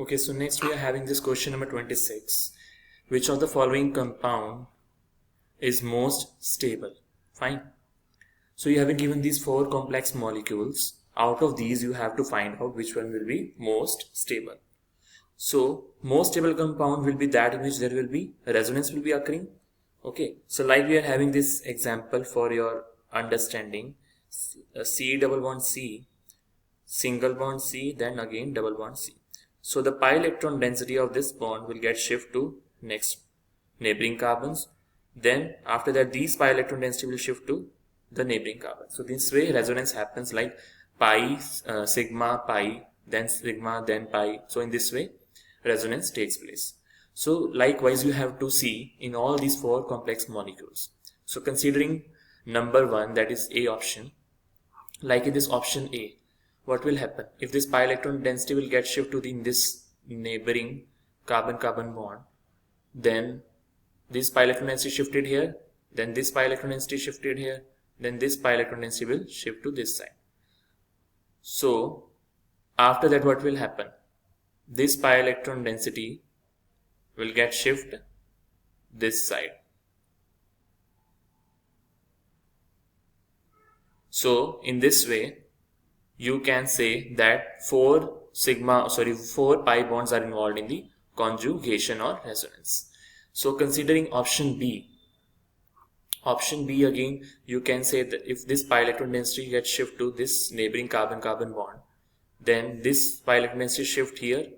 Okay, so next we are having this question number 26. Which of the following compound is most stable? Fine. So you have been given these 4 complex molecules. Out of these you have to find out which one will be most stable. So most stable compound will be that in which there will be resonance will be occurring. Okay, so like we are having this example for your understanding. C double bond C, single bond C, then again double bond C. So the pi electron density of this bond will get shift to next neighboring carbons. Then after that these pi electron density will shift to the neighboring carbon. So this way resonance happens like pi, sigma, pi, then sigma, then pi. So in this way resonance takes place. So likewise you have to see in all these 4 complex molecules. So considering number 1, that is A option, like in this option A, what will happen? If this pi electron density will get shift to in this neighboring carbon-carbon bond, then this pi electron density shifted here, then this pi electron density shifted here, then this pi electron density will shift to this side. So after that what will happen? This pi electron density will get shift this side. So in this way you can say that 4 pi bonds are involved in the conjugation or resonance. So considering option B again, you can say that if this pi electron density gets shift to this neighboring carbon-carbon bond, then this pi electron density shift here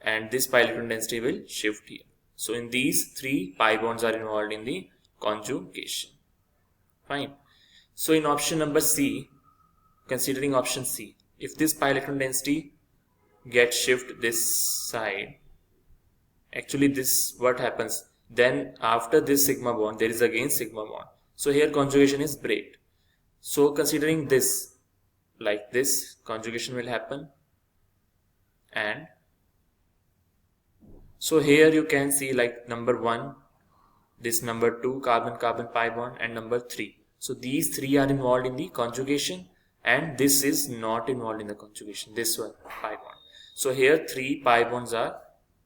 and this pi electron density will shift here. So in these 3 pi bonds are involved in the conjugation. Fine. So in option number C, considering option C, if this pi electron density gets shift this side, actually this what happens, then after this sigma bond there is again sigma bond. So here conjugation is break. So considering this, like this conjugation will happen, and so here you can see like number 1, this number 2 carbon-carbon pi bond, and number 3. So these 3 are involved in the conjugation and this is not involved in the conjugation, this one pi bond. So here 3 pi bonds are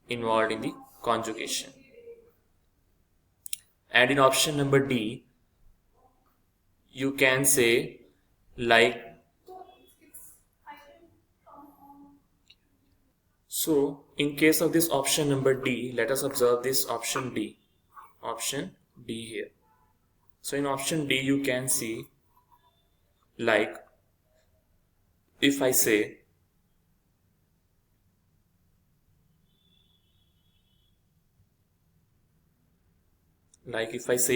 involved in the conjugation. And in option number D, you can say like, so in case of this option number D, let us observe this option D here. So in option D you can see like, if I say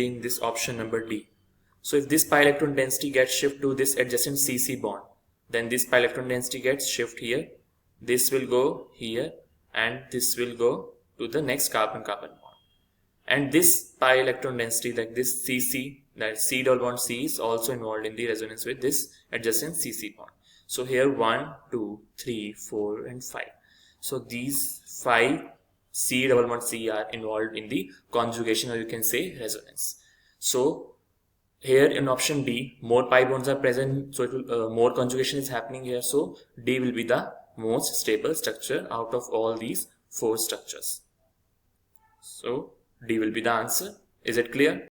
in this option number D, so if this pi electron density gets shift to this adjacent CC bond, then this pi electron density gets shift here, this will go here, and this will go to the next carbon-carbon bond. And this pi electron density, like this CC, that C double bond C, is also involved in the resonance with this adjacent CC bond. So here 1, 2, 3, 4 and 5. So these 5 C double bond C are involved in the conjugation, or you can say resonance. So here in option D, more pi bonds are present, so it will, more conjugation is happening here. So D will be the most stable structure out of all these 4 structures. So D will be the answer. Is it clear?